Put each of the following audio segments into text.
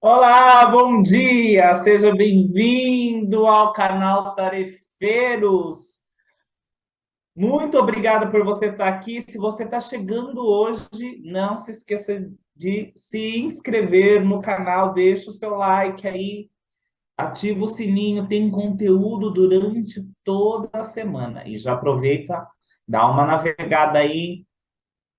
Olá, bom dia! Seja bem-vindo ao canal Tarefeiros. Muito obrigada por você estar aqui. Se você está chegando hoje, não se esqueça de se inscrever no canal, deixa o seu like aí, ativa o sininho, tem conteúdo durante toda a semana. E já aproveita, dá uma navegada aí,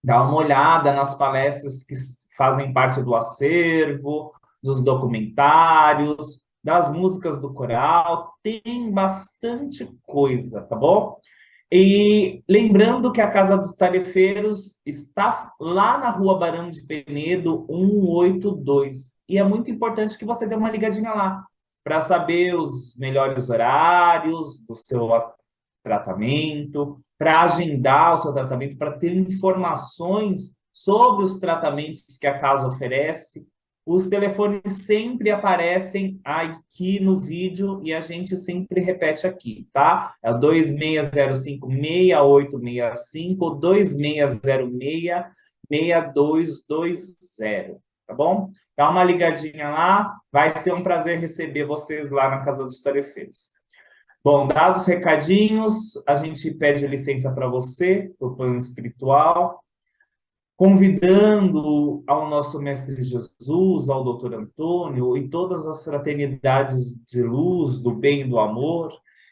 dá uma olhada nas palestras que fazem parte do acervo, dos documentários, das músicas do coral, tem bastante coisa, tá bom? E lembrando que a Casa dos Tarefeiros está lá na Rua Barão de Penedo, 182. E é muito importante que você dê uma ligadinha lá para saber os melhores horários do seu tratamento, para agendar o seu tratamento, para ter informações sobre os tratamentos que a casa oferece. Os telefones sempre aparecem aqui no vídeo e a gente sempre repete aqui, tá? É o 2605-6865 ou 2606-6220, tá bom? Dá uma ligadinha lá, vai ser um prazer receber vocês lá na Casa dos Tarefeiros. Bom, dados os recadinhos, a gente pede licença para você, para o plano espiritual, convidando ao nosso Mestre Jesus, ao Doutor Antônio e todas as fraternidades de luz, do bem e do amor,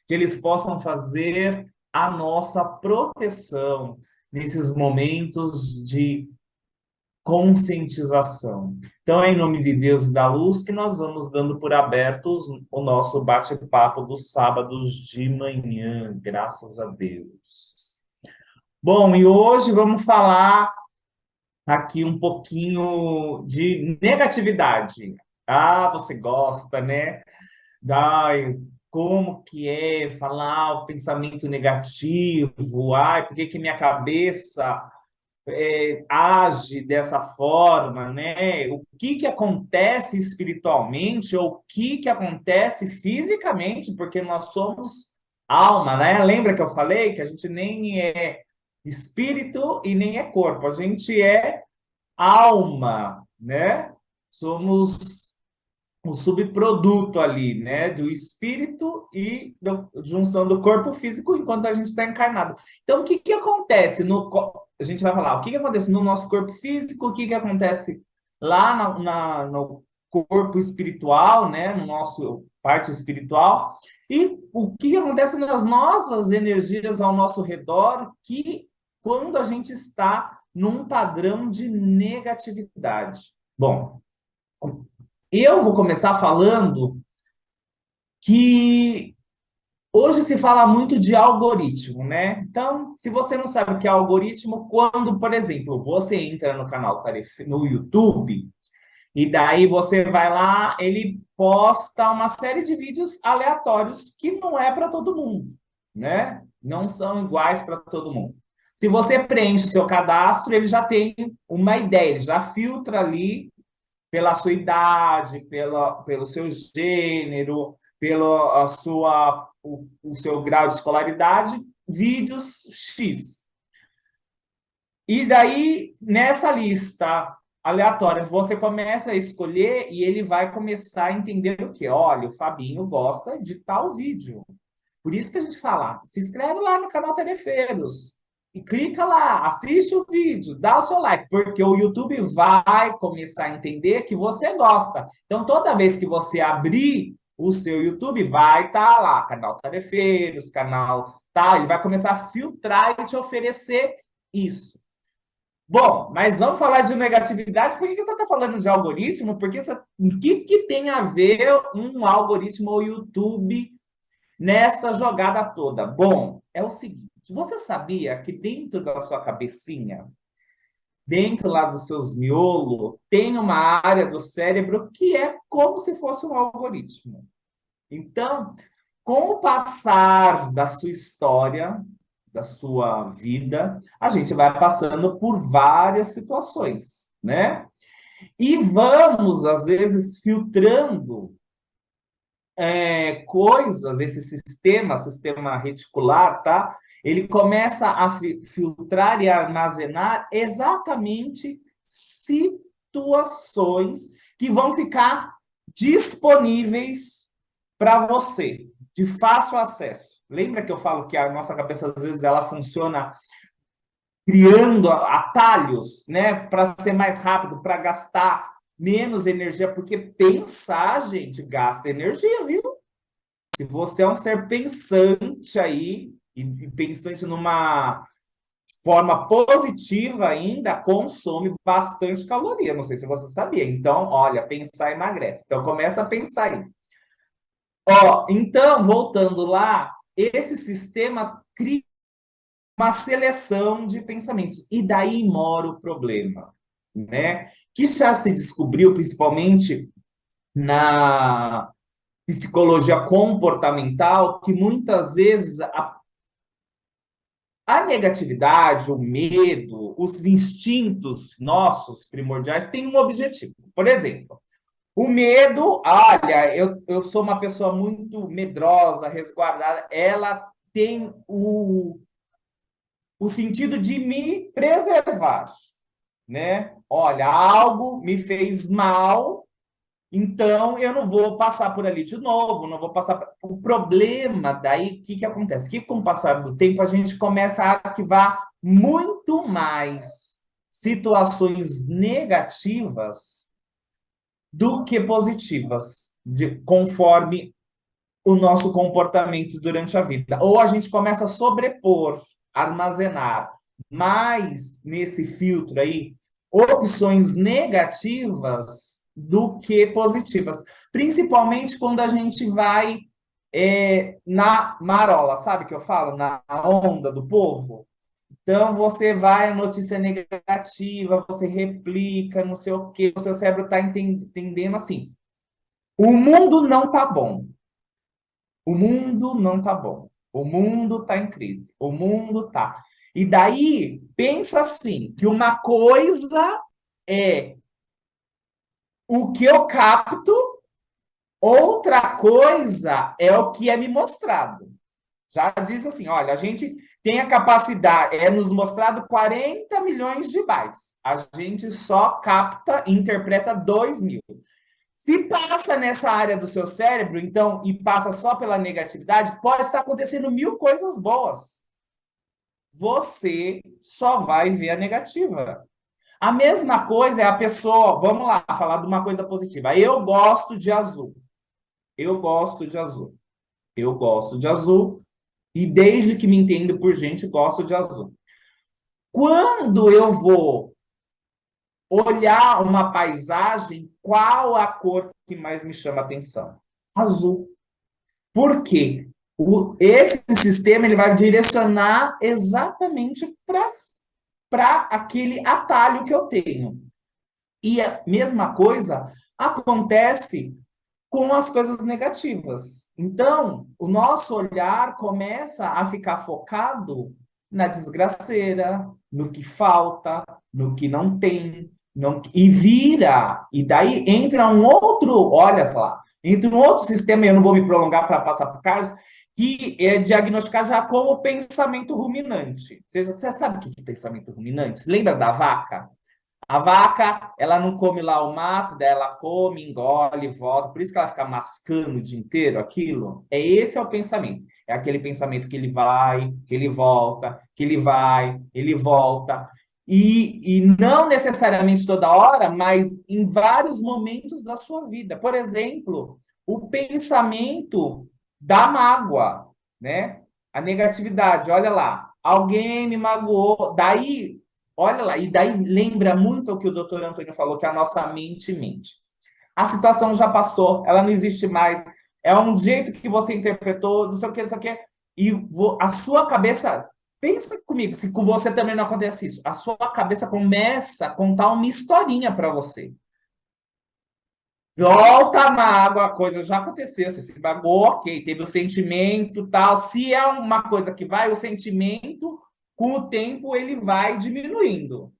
que eles possam fazer a nossa proteção nesses momentos de conscientização. Então, é em nome de Deus e da luz que nós vamos dando por abertos o nosso bate-papo dos sábados de manhã, graças a Deus. Bom, e hoje vamos falar aqui um pouquinho de negatividade. Ah, você gosta, né? Ai, como que é falar o pensamento negativo? Ai, por que que minha cabeça age dessa forma, né? O que que acontece espiritualmente ou o que que acontece fisicamente, porque nós somos alma, né? Lembra que eu falei que a gente nem é espírito e nem é corpo, a gente é alma, né? Somos um subproduto ali, né, do espírito e da junção do corpo físico enquanto a gente está encarnado. Então, o que que acontece a gente vai falar, o que que acontece no nosso corpo físico, o que que acontece lá no corpo espiritual, né, no nosso parte espiritual, e o que que acontece nas nossas energias ao nosso redor, que quando a gente está num padrão de negatividade. Bom, eu vou começar falando que hoje se fala muito de algoritmo, né? Então, se você não sabe o que é algoritmo, quando, por exemplo, você entra no canal no YouTube, e daí você vai lá, ele posta uma série de vídeos aleatórios que não é para todo mundo, né? Não são iguais para todo mundo. Se você preenche o seu cadastro, ele já tem uma ideia, ele já filtra ali pela sua idade, pelo seu gênero, o seu grau de escolaridade, vídeos X. E daí, nessa lista aleatória, você começa a escolher e ele vai começar a entender o quê? Olha, o Fabinho gosta de tal vídeo. Por isso que a gente fala, se inscreve lá no canal Tarefeiros e clica lá, assiste o vídeo, dá o seu like, porque o YouTube vai começar a entender que você gosta. Então, toda vez que você abrir o seu YouTube, vai estar lá, canal Tarefeiros, canal tal, ele vai começar a filtrar e te oferecer isso. Bom, mas vamos falar de negatividade. Por que que você está falando de algoritmo? O que, que tem a ver um algoritmo ou YouTube nessa jogada toda? Bom, é o seguinte, você sabia que dentro da sua cabecinha, dentro lá dos seus miolos, tem uma área do cérebro que é como se fosse um algoritmo. Então, com o passar da sua história, da sua vida, a gente vai passando por várias situações, né? E vamos, às vezes, filtrando coisas, esse sistema reticular, tá? Ele começa a filtrar e armazenar exatamente situações que vão ficar disponíveis para você, de fácil acesso. Lembra que eu falo que a nossa cabeça, às vezes, ela funciona criando atalhos, né, para ser mais rápido, para gastar menos energia, porque pensar, gente, gasta energia, viu? Se você é um ser pensante aí, e pensante numa forma positiva ainda, consome bastante caloria. Não sei se você sabia. Então, olha, pensar emagrece. Então, começa a pensar aí. Ó, então, voltando lá, esse sistema cria uma seleção de pensamentos. E daí mora o problema, né? Que já se descobriu, principalmente na psicologia comportamental, que muitas vezes a negatividade, o medo, os instintos nossos primordiais têm um objetivo. Por exemplo, o medo, olha, eu sou uma pessoa muito medrosa, resguardada, ela tem o sentido de me preservar, né? Olha, algo me fez mal, então eu não vou passar por ali de novo, não vou passar. O problema daí, o que que acontece? Que com o passar do tempo a gente começa a ativar muito mais situações negativas do que positivas, conforme o nosso comportamento durante a vida. Ou a gente começa a sobrepor, armazenar mais nesse filtro aí opções negativas do que positivas. Principalmente quando a gente vai na marola, sabe que eu falo? Na onda do povo. Então, você vai, a notícia negativa, você replica, não sei o quê, o seu cérebro está entendendo assim. O mundo não tá bom. O mundo não tá bom. O mundo tá em crise. O mundo tá. E daí, pensa assim, que uma coisa é o que eu capto, outra coisa é o que é me mostrado. Já diz assim, olha, a gente tem a capacidade, é nos mostrado 40 milhões de bytes. A gente só capta e interpreta 2.000. Se passa nessa área do seu cérebro, então, e passa só pela negatividade, pode estar acontecendo 1.000 coisas boas. Você só vai ver a negativa. A mesma coisa é a pessoa, vamos lá, falar de uma coisa positiva. Eu gosto de azul. Eu gosto de azul. Eu gosto de azul. E desde que me entendo por gente, gosto de azul. Quando eu vou olhar uma paisagem, qual a cor que mais me chama a atenção? Azul. Por quê? Esse sistema ele vai direcionar exatamente para aquele atalho que eu tenho. E a mesma coisa acontece com as coisas negativas. Então, o nosso olhar começa a ficar focado na desgraceira, no que falta, no que não tem, e vira, e daí entra um outro, olha só, entra um outro sistema, e eu não vou me prolongar para passar para o Carlos, que é diagnosticar já como pensamento ruminante. Você sabe o que é pensamento ruminante? Lembra da vaca? A vaca, ela não come lá o mato, daí ela come, engole, volta. Por isso que ela fica mascando o dia inteiro aquilo. Esse é o pensamento. É aquele pensamento que ele vai, que ele volta, que ele vai, ele volta. E não necessariamente toda hora, mas em vários momentos da sua vida. Por exemplo, o pensamento da mágoa, né? A negatividade, olha lá. Alguém me magoou. Daí olha lá, e daí lembra muito o que o doutor Antônio falou, que a nossa mente mente. A situação já passou, ela não existe mais. É um jeito que você interpretou, não sei o que, não sei o que. E a sua cabeça, pensa comigo, se com você também não acontece isso. A sua cabeça começa a contar uma historinha para você. Volta a mágoa, a coisa já aconteceu, você se magoou, ok, teve o sentimento, tal. Se é uma coisa que vai, o sentimento, com o tempo, ele vai diminuindo.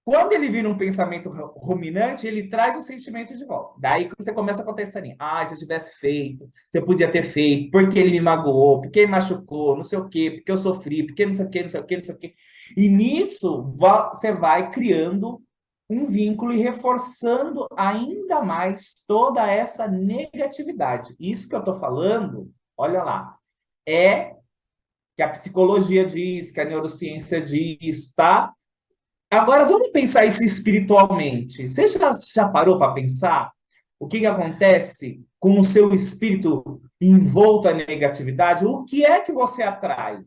Quando ele vira um pensamento ruminante, ele traz o sentimento de volta. Daí que você começa a contar a historinha. Ah, se eu tivesse feito, você podia ter feito, porque ele me magoou, porque ele machucou, não sei o quê, porque eu sofri, porque não sei o quê, não sei o quê, não sei o quê. E nisso, você vai criando um vínculo e reforçando ainda mais toda essa negatividade. Isso que eu estou falando, olha lá, é que a psicologia diz, que a neurociência diz, tá? Agora vamos pensar isso espiritualmente. Você já parou para pensar o que acontece com o seu espírito envolto à negatividade? O que é que você atrai?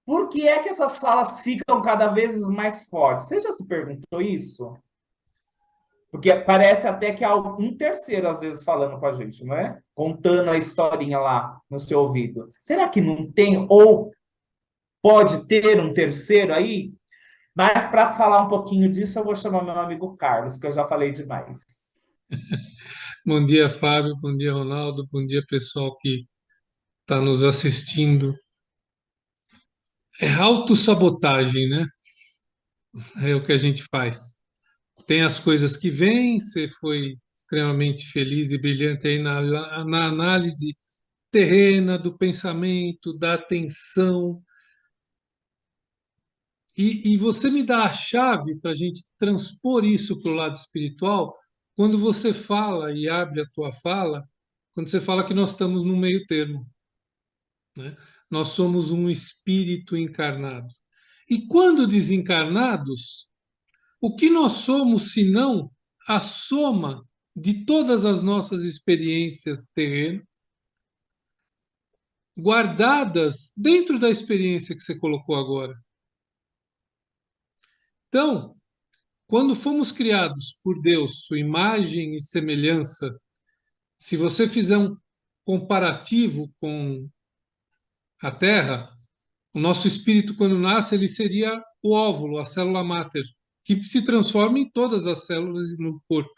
Por que é que essas falas ficam cada vez mais fortes? Você já se perguntou isso? Porque parece até que há um terceiro, às vezes, falando com a gente, não é? Contando a historinha lá no seu ouvido. Será que não tem, ou pode ter um terceiro aí? Mas para falar um pouquinho disso, eu vou chamar meu amigo Carlos, que eu já falei demais. Bom dia, Fábio. Bom dia, Ronaldo. Bom dia, pessoal que está nos assistindo. É autossabotagem, né? É o que a gente faz. Tem as coisas que vêm, você foi extremamente feliz e brilhante aí na análise terrena do pensamento, da atenção. E você me dá a chave para a gente transpor isso para o lado espiritual quando você fala e abre a tua fala, quando você fala que nós estamos no meio termo, né? Nós somos um espírito encarnado. E quando desencarnados, o que nós somos senão a soma de todas as nossas experiências terrenas, guardadas dentro da experiência que você colocou agora. Então, quando fomos criados por Deus, sua imagem e semelhança, se você fizer um comparativo com a Terra, o nosso espírito, quando nasce, ele seria o óvulo, a célula máter, que se transforma em todas as células no corpo.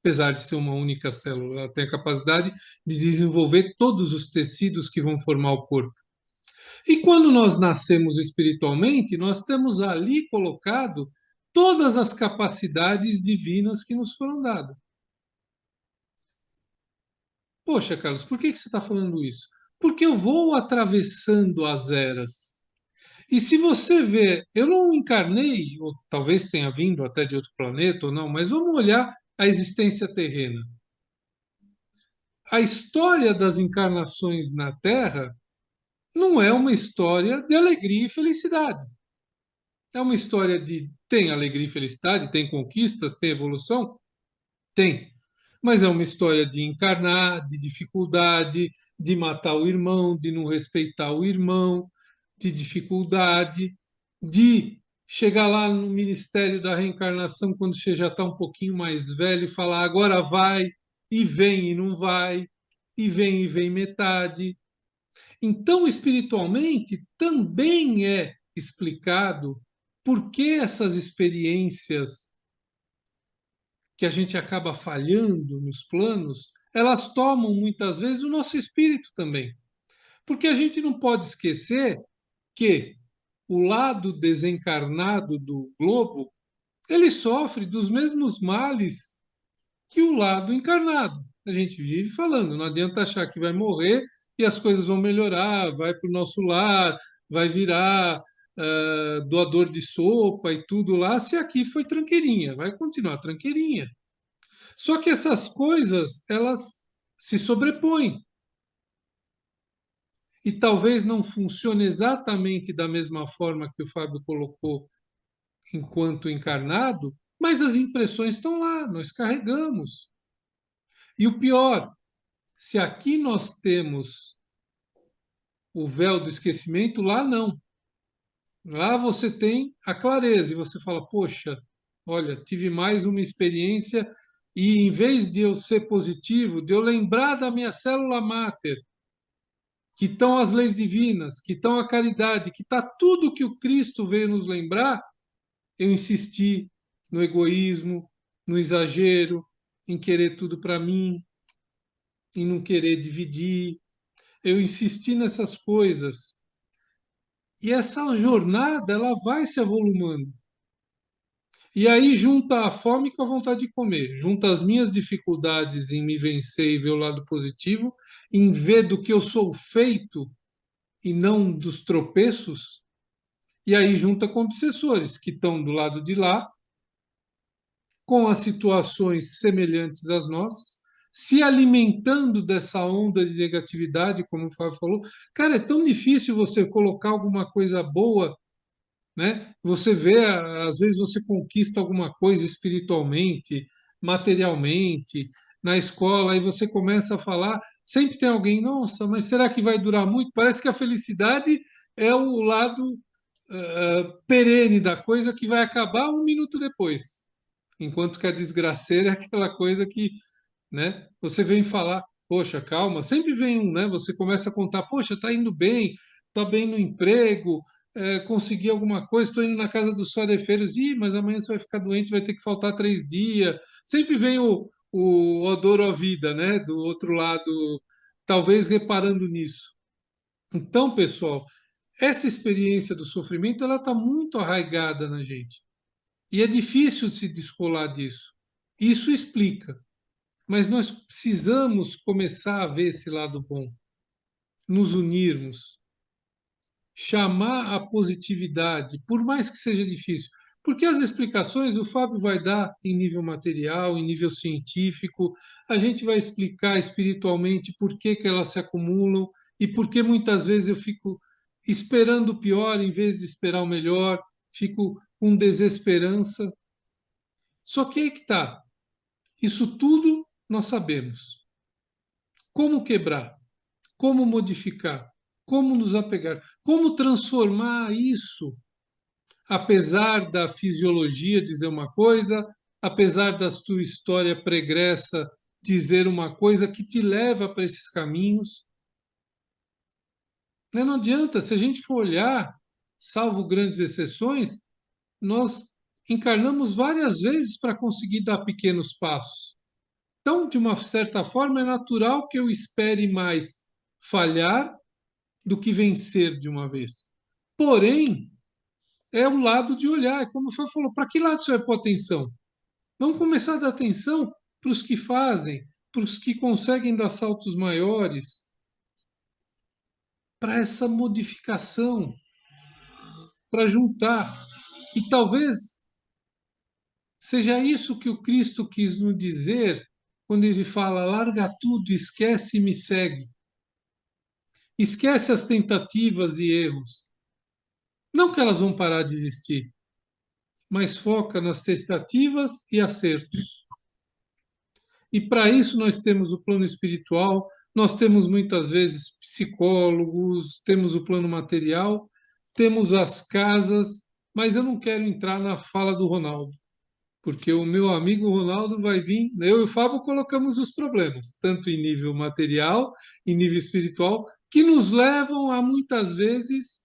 Apesar de ser uma única célula, ela tem a capacidade de desenvolver todos os tecidos que vão formar o corpo. E quando nós nascemos espiritualmente, nós temos ali colocado todas as capacidades divinas que nos foram dadas. Poxa, Carlos, por que você está falando isso? Porque eu vou atravessando as eras. E se você vê, eu não encarnei, ou talvez tenha vindo até de outro planeta ou não, mas vamos olhar a existência terrena. A história das encarnações na Terra não é uma história de alegria e felicidade. É uma história de tem alegria e felicidade, tem conquistas, tem evolução? Tem. Mas é uma história de encarnar, de dificuldade, de matar o irmão, de não respeitar o irmão, de dificuldade, de chegar lá no ministério da reencarnação quando você já está um pouquinho mais velho e falar agora vai, e vem e não vai, e vem metade. Então, espiritualmente, também é explicado por que essas experiências que a gente acaba falhando nos planos, elas tomam muitas vezes o nosso espírito também. Porque a gente não pode esquecer que o lado desencarnado do globo, ele sofre dos mesmos males que o lado encarnado. A gente vive falando, não adianta achar que vai morrer e as coisas vão melhorar, vai para o nosso lar, vai virar doador de sopa e tudo lá, se aqui foi tranqueirinha, vai continuar tranqueirinha. Só que essas coisas, elas se sobrepõem. E talvez não funcione exatamente da mesma forma que o Fábio colocou enquanto encarnado, mas as impressões estão lá, nós carregamos. E o pior, se aqui nós temos o véu do esquecimento, lá não. Lá você tem a clareza e você fala: poxa, olha, tive mais uma experiência e em vez de eu ser positivo, de eu lembrar da minha célula máter, que estão as leis divinas, que estão a caridade, que está tudo que o Cristo veio nos lembrar, eu insisti no egoísmo, no exagero, em querer tudo para mim, em não querer dividir. Eu insisti nessas coisas. E essa jornada, ela vai se avolumando. E aí junta a fome com a vontade de comer, junta as minhas dificuldades em me vencer e ver o lado positivo, em ver do que eu sou feito e não dos tropeços. E aí junta com obsessores que estão do lado de lá com as situações semelhantes às nossas, se alimentando dessa onda de negatividade, como o Fábio falou. Cara, é tão difícil você colocar alguma coisa boa, né? Você vê, às vezes você conquista alguma coisa espiritualmente, materialmente, na escola, aí você começa a falar, sempre tem alguém, nossa, mas será que vai durar muito? Parece que a felicidade é o lado perene da coisa que vai acabar um minuto depois, enquanto que a desgraceira é aquela coisa que, né? Você vem falar, poxa, calma, sempre vem um, né? Você começa a contar, poxa, tá indo bem, tá bem no emprego, consegui alguma coisa, estou indo na casa dos farefeiros, ih, mas amanhã você vai ficar doente, vai ter que faltar 3 dias. Sempre vem o odor à vida, né? Do outro lado, talvez reparando nisso. Então, pessoal, essa experiência do sofrimento, ela está muito arraigada na gente. E é difícil de se descolar disso. Isso explica. Mas nós precisamos começar a ver esse lado bom, nos unirmos, chamar a positividade, por mais que seja difícil. Porque as explicações o Fábio vai dar em nível material, em nível científico, a gente vai explicar espiritualmente por que, que elas se acumulam e por que muitas vezes eu fico esperando o pior em vez de esperar o melhor, fico com desesperança. Só que aí que está. Isso tudo nós sabemos. Como quebrar? Como modificar? Como nos apegar? Como transformar isso, apesar da fisiologia dizer uma coisa, apesar da tua história pregressa dizer uma coisa que te leva para esses caminhos? Né, não adianta, se a gente for olhar, salvo grandes exceções, nós encarnamos várias vezes para conseguir dar pequenos passos. Então, de uma certa forma, é natural que eu espere mais falhar do que vencer de uma vez. Porém, é o lado de olhar, é como o Fábio falou, para que lado você vai pôr atenção? Vamos começar a dar atenção para os que fazem, para os que conseguem dar saltos maiores, para essa modificação, para juntar. E talvez seja isso que o Cristo quis nos dizer quando ele fala: larga tudo, esquece e me segue. Esquece as tentativas e erros. Não que elas vão parar de existir, mas foca nas tentativas e acertos. E para isso nós temos o plano espiritual, nós temos muitas vezes psicólogos, temos o plano material, temos as casas, mas eu não quero entrar na fala do Ronaldo, porque o meu amigo Ronaldo vai vir, eu e o Fábio colocamos os problemas, tanto em nível material, em nível espiritual, que nos levam a muitas vezes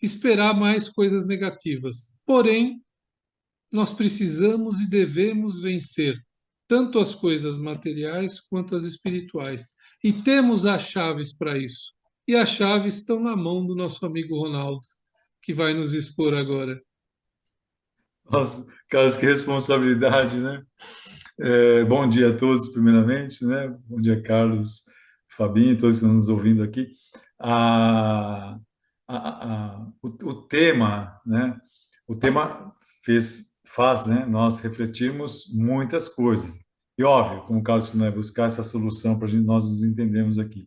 esperar mais coisas negativas. Porém, nós precisamos e devemos vencer tanto as coisas materiais quanto as espirituais. E temos as chaves para isso. E as chaves estão na mão do nosso amigo Ronaldo, que vai nos expor agora. Nossa, Carlos, que responsabilidade, né? Bom dia a todos, primeiramente, né? Bom dia, Carlos, Fabinho, todos que estão nos ouvindo aqui. O tema, né? O tema faz, né? Nós refletirmos muitas coisas. E óbvio, como o Carlos não é buscar essa solução para nós nos entendermos aqui.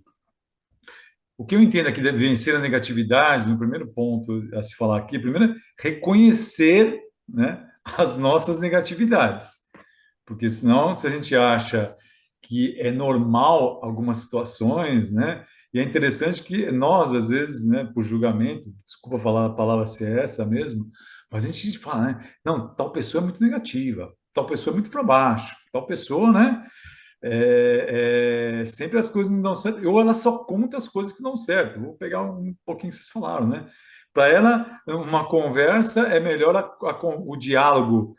O que eu entendo aqui de vencer a negatividade, no primeiro ponto a se falar aqui, primeiro é reconhecer, né, as nossas negatividades. Porque senão, se a gente acha que é normal algumas situações, né, e é interessante que nós, às vezes, né, por julgamento, desculpa falar a palavra se é essa mesmo, mas a gente fala, né, não, tal pessoa é muito negativa, tal pessoa é muito para baixo, tal pessoa, né, sempre as coisas não dão certo, ou ela só conta as coisas que dão certo. Vou pegar um pouquinho que vocês falaram, né? Para ela, uma conversa é melhor o diálogo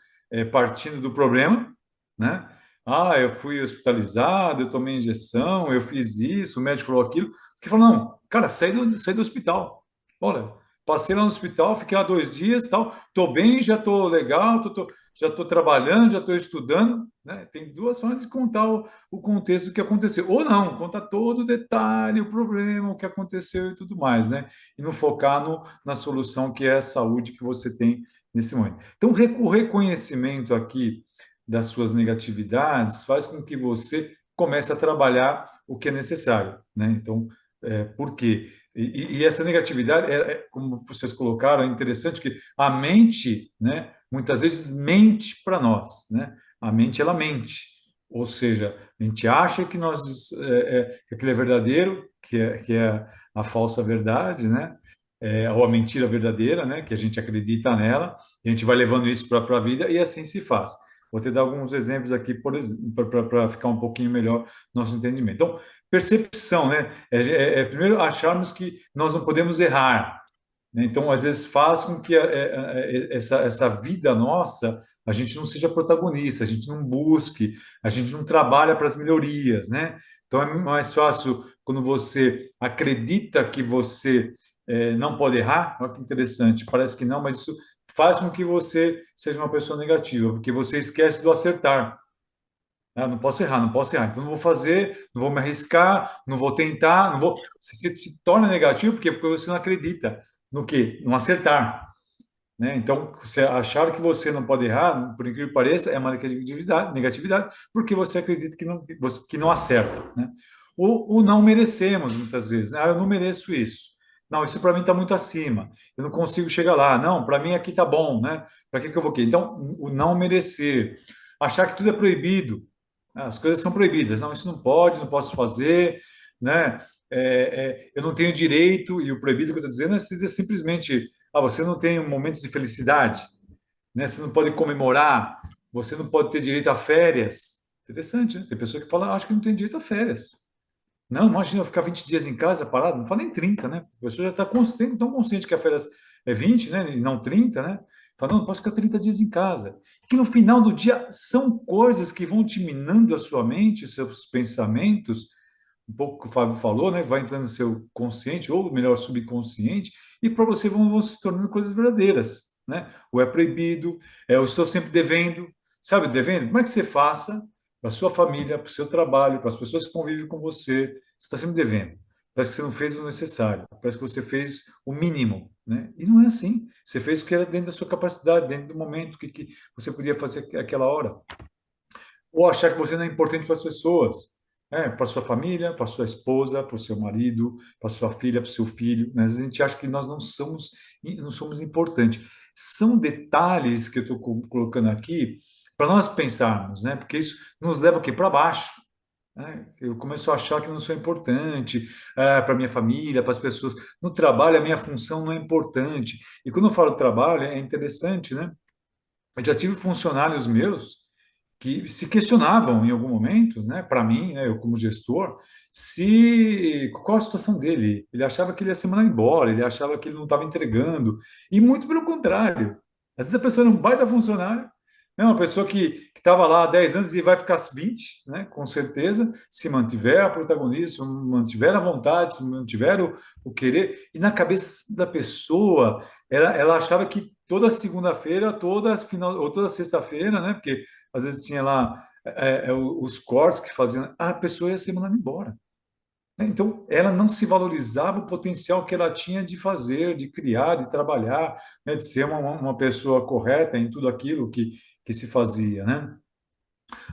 partindo do problema, né? Ah, eu fui hospitalizado, eu tomei injeção, eu fiz isso, o médico falou aquilo. Que falou, não, cara, sai do hospital. Olha, passei lá no hospital, fiquei lá 2 dias, tal, tô bem, já tô legal, já estou trabalhando, já estou estudando, né? Tem duas formas de contar o contexto do que aconteceu. Ou não, contar todo o detalhe, o problema, o que aconteceu e tudo mais, né? E não focar na solução que é a saúde que você tem nesse momento. Então, o reconhecimento aqui das suas negatividades faz com que você comece a trabalhar o que é necessário, né? Então, por quê? E essa negatividade, como vocês colocaram, é interessante que a mente, né, muitas vezes mente para nós, né? A mente, ela mente. Ou seja, a gente acha que que aquilo é verdadeiro, que é a falsa verdade, né? Ou a mentira verdadeira, né? Que a gente acredita nela, e a gente vai levando isso para a vida e assim se faz. Vou te dar alguns exemplos aqui, por exemplo, para ficar um pouquinho melhor nosso entendimento. Então, percepção, né? Primeiro acharmos que nós não podemos errar, né? Então, às vezes faz com que essa vida nossa a gente não seja protagonista, a gente não busque, a gente não trabalha para as melhorias, né? Então, é mais fácil quando você acredita que você não pode errar. Olha que interessante, parece que não, mas isso faz com que você seja uma pessoa negativa, porque você esquece do acertar. Ah, não posso errar, não posso errar. Então, não vou fazer, não vou me arriscar, não vou tentar, não vou. Você se torna negativo porque você não acredita no quê? No acertar, né? Então, você achar que você não pode errar, por incrível que pareça, é uma negatividade, porque você acredita que não acerta, né? O não merecemos, muitas vezes, né? Ah, eu não mereço isso. Não, isso para mim está muito acima. Eu não consigo chegar lá. Não, para mim aqui está bom, né? Para que eu vou aqui? Então, o não merecer. Achar que tudo é proibido. As coisas são proibidas. Não, isso não pode, não posso fazer, né? Eu não tenho direito, e o proibido que eu estou dizendo é dizer simplesmente você não tem momentos de felicidade, né? Você não pode comemorar, você não pode ter direito a férias. Interessante, né? Tem pessoa que fala, acho que não tem direito a férias. Não, imagina eu ficar 20 dias em casa parado, não fala nem 30, né? A pessoa já está consciente, tão consciente que a férias é 20, né? E não 30, né? Fala, não posso ficar 30 dias em casa. Que no final do dia são coisas que vão te minando a sua mente, os seus pensamentos, um pouco que o Fábio falou, né? Vai entrando no seu consciente, ou melhor, subconsciente, e para você vão se tornando coisas verdadeiras, né? O é proibido, eu estou sempre devendo, sabe, devendo? Como é que você faça para a sua família, para o seu trabalho, para as pessoas que convivem com você? Você está sempre devendo. Parece que você não fez o necessário, parece que você fez o mínimo, né? E não é assim. Você fez o que era dentro da sua capacidade, dentro do momento que você podia fazer aquela hora. Ou achar que você não é importante para as pessoas, né? Para a sua família, para a sua esposa, para o seu marido, para a sua filha, para o seu filho, né? Às vezes a gente acha que nós não somos importantes. São detalhes que eu estou colocando aqui para nós pensarmos, né? Porque isso nos leva o quê? Para baixo, né? Eu começo a achar que não sou importante para minha família, para as pessoas. No trabalho, a minha função não é importante. E quando eu falo trabalho, é interessante, né? Eu já tive funcionários meus que se questionavam em algum momento, né, para mim, né, eu como gestor, se qual a situação dele. Ele achava que ele ia ser mandado embora, ele achava que ele não estava entregando, e muito pelo contrário. Às vezes a pessoa não vai dar funcionário, né, uma pessoa que estava lá há 10 anos e vai ficar 20, né, com certeza, se mantiver a protagonista, se mantiver a vontade, se mantiver o querer, e na cabeça da pessoa, ela achava que toda segunda-feira, ou toda sexta-feira, né, porque às vezes tinha lá os cortes que faziam, a pessoa ia ser mandada embora. Então, ela não se valorizava o potencial que ela tinha de fazer, de criar, de trabalhar, né, de ser uma pessoa correta em tudo aquilo que se fazia, né?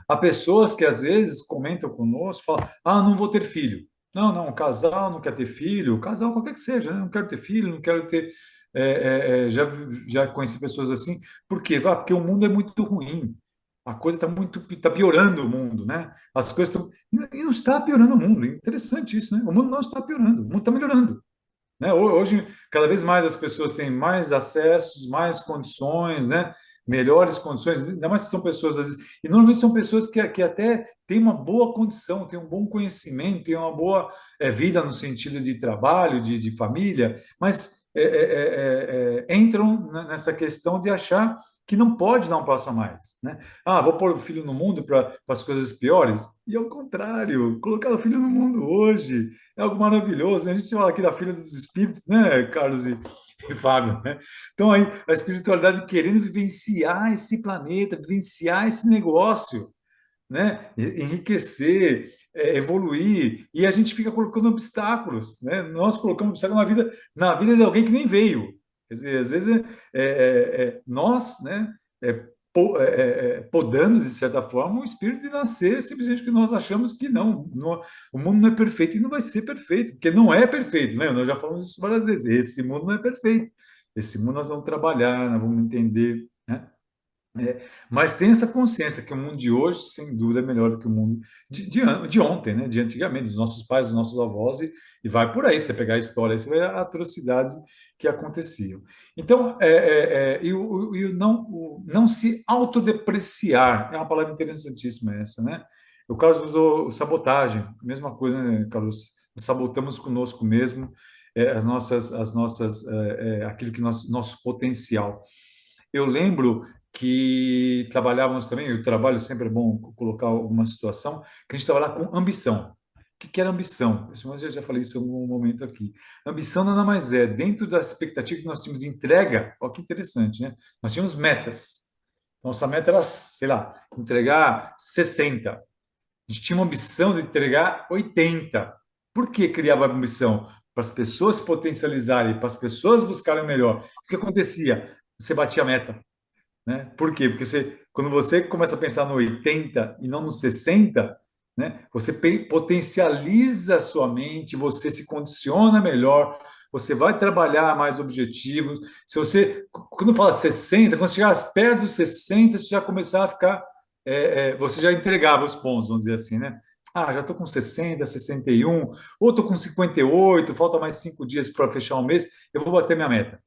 Há pessoas que às vezes comentam conosco, falam, não vou ter filho. Não, não, casal não quer ter filho, casal qualquer que seja, né? Não quero ter filho, não quero ter. Já conheci pessoas assim. Por quê? Porque o mundo é muito ruim. A coisa está piorando o mundo, né? As coisas estão. E não está piorando o mundo. É interessante isso, né? O mundo não está piorando, o mundo está melhorando, né? Hoje, cada vez mais as pessoas têm mais acessos, mais condições, né? Melhores condições, ainda mais se são pessoas, às vezes, e normalmente são pessoas que até têm uma boa condição, têm um bom conhecimento, têm uma boa vida no sentido de trabalho, de família, mas entram nessa questão de achar que não pode dar um passo a mais, né? Vou pôr o filho no mundo para as coisas piores, e ao contrário, colocar o filho no mundo hoje é algo maravilhoso, né? A gente fala aqui da filha dos espíritos, né, Carlos e Fábio, né? Então aí a espiritualidade querendo vivenciar esse planeta, vivenciar esse negócio, né? Enriquecer, evoluir, e a gente fica colocando obstáculos, né? Nós colocamos obstáculos na vida de alguém que nem veio. Quer dizer, às vezes nós, né, podando, de certa forma, o espírito de nascer simplesmente porque nós achamos que o mundo não é perfeito e não vai ser perfeito, porque não é perfeito, né? Nós já falamos isso várias vezes. Esse mundo não é perfeito. Esse mundo nós vamos trabalhar, nós vamos entender, né? Mas tem essa consciência que o mundo de hoje, sem dúvida, é melhor do que o mundo de ontem, né? De antigamente, dos nossos pais, dos nossos avós, e vai por aí. Você pegar a história, aí você vai ver atrocidades que aconteciam. Então, o não se autodepreciar é uma palavra interessantíssima essa, né? O Carlos usou sabotagem, mesma coisa, né, Carlos? Sabotamos conosco mesmo aquilo que nosso potencial. Eu lembro que trabalhávamos também, o trabalho sempre é bom colocar alguma situação, que a gente trabalhava com ambição. O que era ambição? Eu já falei isso em algum momento aqui. Ambição nada mais é, dentro da expectativa que nós tínhamos de entrega, olha que interessante, né? Nós tínhamos metas. Nossa meta era, sei lá, entregar 60. A gente tinha uma ambição de entregar 80. Por que criava ambição? Para as pessoas se potencializarem, para as pessoas buscarem o melhor. O que acontecia? Você batia a meta, né? Por quê? Porque quando você começa a pensar no 80 e não no 60, né? Você potencializa a sua mente, você se condiciona melhor, você vai trabalhar mais objetivos. Se você, quando fala 60, quando chegar perto dos 60, você já começar a ficar, você já entregava os pontos, vamos dizer assim, né? Ah, já estou com 60, 61, ou estou com 58, falta mais 5 dias para fechar o mês, eu vou bater minha meta.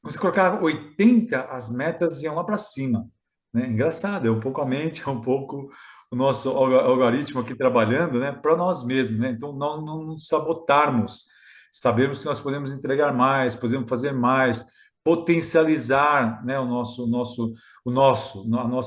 Você colocar 80, as metas iam lá para cima, né? Engraçado, é um pouco a mente, é um pouco o nosso algoritmo aqui trabalhando, né? Para nós mesmos, né? Então, não nos sabotarmos, sabemos que nós podemos entregar mais, podemos fazer mais, potencializar, né? A nossa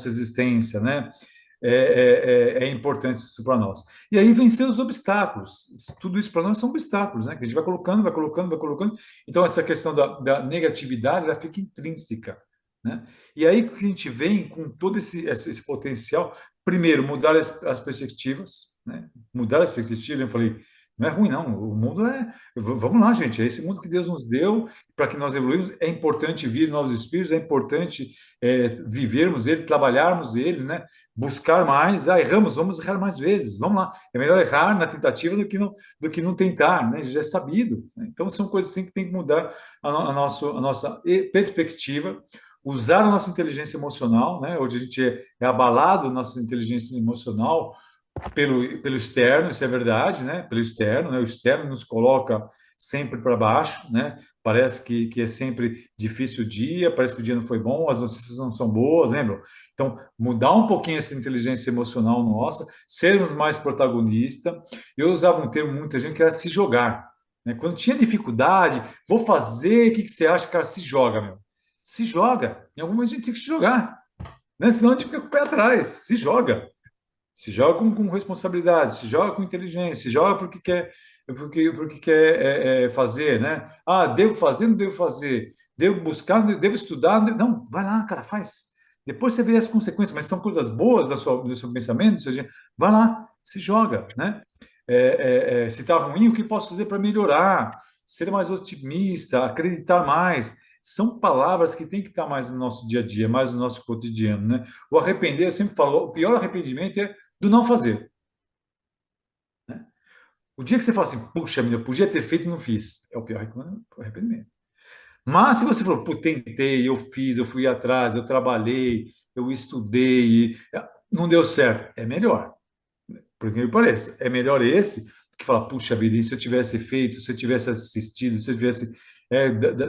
existência, né? É importante isso para nós. E aí vencer os obstáculos. Tudo isso para nós são obstáculos, né? Que a gente vai colocando, vai colocando, vai colocando. Então, essa questão da negatividade, ela fica intrínseca, né? E aí que a gente vem com todo esse potencial, primeiro, mudar as perspectivas, né? Mudar as perspectivas, eu falei, não é ruim, não. O mundo vamos lá, gente, é esse mundo que Deus nos deu para que nós evoluímos. É importante vir novos espíritos, é importante vivermos ele, trabalharmos ele, né? Buscar mais. Ah, erramos, vamos errar mais vezes. Vamos lá. É melhor errar na tentativa do que não tentar, né? Já é sabido, né? Então, são coisas assim que tem que mudar a nossa perspectiva, usar a nossa inteligência emocional, né? Hoje a gente é abalado nossa inteligência emocional pelo externo, isso é verdade, né? Pelo externo, né? O externo nos coloca sempre para baixo, né? Parece que é sempre difícil o dia, parece que o dia não foi bom, as notícias não são boas, lembram? Então, mudar um pouquinho essa inteligência emocional nossa, sermos mais protagonistas. Eu usava um termo, muita gente, que era se jogar, né? Quando tinha dificuldade, vou fazer, o que você acha? Cara, se joga, meu. Se joga. Em algum momento a gente tem que se jogar, né? Senão a gente fica com o pé atrás. Se joga. Se joga com responsabilidade, se joga com inteligência, se joga porque quer fazer, né? Ah, devo fazer, não devo fazer, devo buscar, devo estudar, não, vai lá, cara, faz. Depois você vê as consequências, mas são coisas boas do seu pensamento, do seu dia. Vai lá, se joga, né? Se está ruim, o que posso fazer para melhorar? Ser mais otimista, acreditar mais. São palavras que têm que estar mais no nosso dia a dia, mais no nosso cotidiano, né? O arrepender, eu sempre falo, o pior arrependimento é do não fazer, né? O dia que você fala assim, puxa, eu podia ter feito e não fiz, é o pior arrependimento. Mas se você falou, pô, tentei, eu fiz, eu fui atrás, eu trabalhei, eu estudei, não deu certo, é melhor. Por que me pareça, é melhor esse do que falar, puxa vida, e se eu tivesse feito, se eu tivesse assistido, se eu tivesse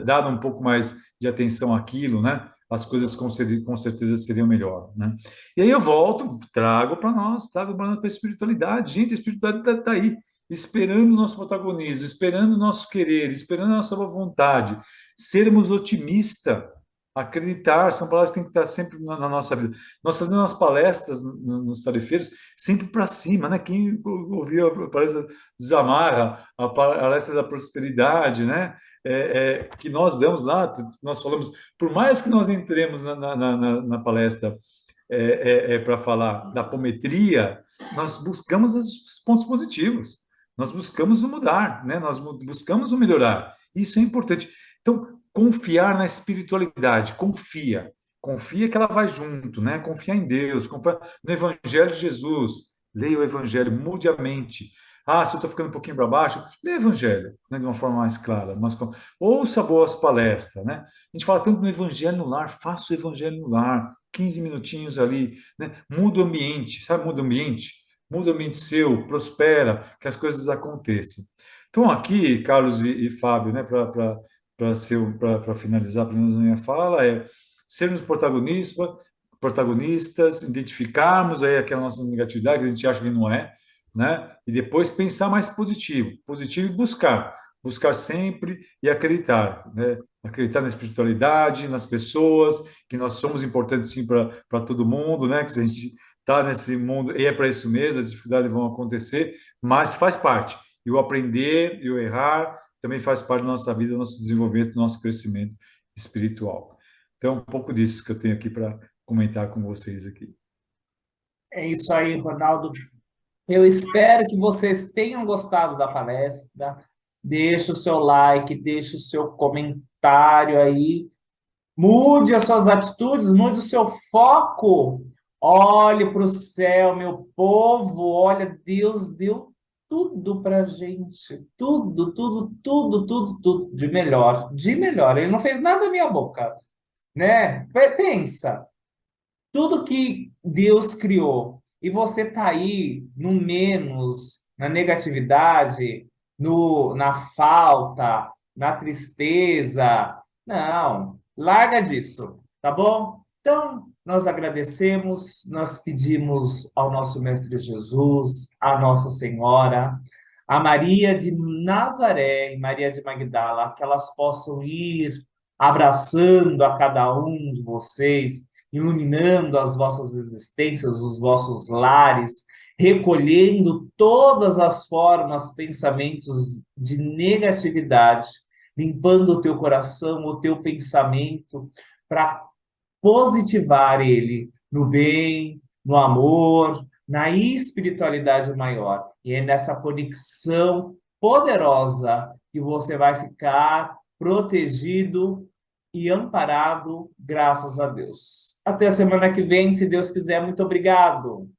dado um pouco mais de atenção àquilo, né? As coisas com certeza seriam melhor, né? E aí eu volto, trago para nós, trago para a espiritualidade. Gente, a espiritualidade está aí, esperando o nosso protagonismo, esperando o nosso querer, esperando a nossa boa vontade, sermos otimistas, acreditar, são palavras que têm que estar sempre na nossa vida. Nós fazemos umas palestras nos tarefeiros sempre para cima, né? Quem ouviu a palestra de Zamarra, a palestra da prosperidade, né? Que nós damos lá, nós falamos, por mais que nós entremos na palestra para falar da apometria, nós buscamos os pontos positivos, nós buscamos o mudar, né? Nós buscamos o melhorar. Isso é importante. Então, confiar na espiritualidade, confia. confia que ela vai junto, né? Confia em Deus, confia no Evangelho de Jesus. Leia o Evangelho, mude a mente. Ah, se eu estou ficando um pouquinho para baixo, leia o Evangelho, né, de uma forma mais clara. Ouça boas palestras, né? A gente fala tanto no Evangelho no lar, faça o Evangelho no lar, 15 minutinhos ali, né? Muda o ambiente, sabe? Muda o ambiente. Muda o ambiente seu, prospera, que as coisas aconteçam. Então, aqui, Carlos e Fábio, né, para finalizar pelo menos a minha fala, é sermos protagonistas, identificarmos aí aquela nossa negatividade que a gente acha que não é, né? E depois pensar mais positivo, positivo e buscar sempre e acreditar, né? Acreditar na espiritualidade, nas pessoas, que nós somos importantes sim para todo mundo, né? Que se a gente está nesse mundo e é para isso mesmo, as dificuldades vão acontecer, mas faz parte. E o aprender e o errar também faz parte da nossa vida, do nosso desenvolvimento, do nosso crescimento espiritual. Então, um pouco disso que eu tenho aqui para comentar com vocês aqui. É isso aí, Ronaldo. Eu espero que vocês tenham gostado da palestra. Deixe o seu like, deixe o seu comentário aí. Mude as suas atitudes, mude o seu foco. Olhe para o céu, meu povo. Olha, Deus deu tudo para gente. Tudo, tudo, tudo, tudo, tudo. De melhor, de melhor. Ele não fez nada na minha boca, né? Pensa tudo que Deus criou e você tá aí no menos, na negatividade, no, na falta, na tristeza. Não, larga disso, tá bom? Então, nós agradecemos, nós pedimos ao nosso Mestre Jesus, à Nossa Senhora, a Maria de Nazaré e Maria de Magdala, que elas possam ir abraçando a cada um de vocês, iluminando as vossas existências, os vossos lares, recolhendo todas as formas, pensamentos de negatividade, limpando o teu coração, o teu pensamento, para positivar ele no bem, no amor, na espiritualidade maior. E é nessa conexão poderosa que você vai ficar protegido e amparado, graças a Deus. Até a semana que vem, se Deus quiser. Muito obrigado.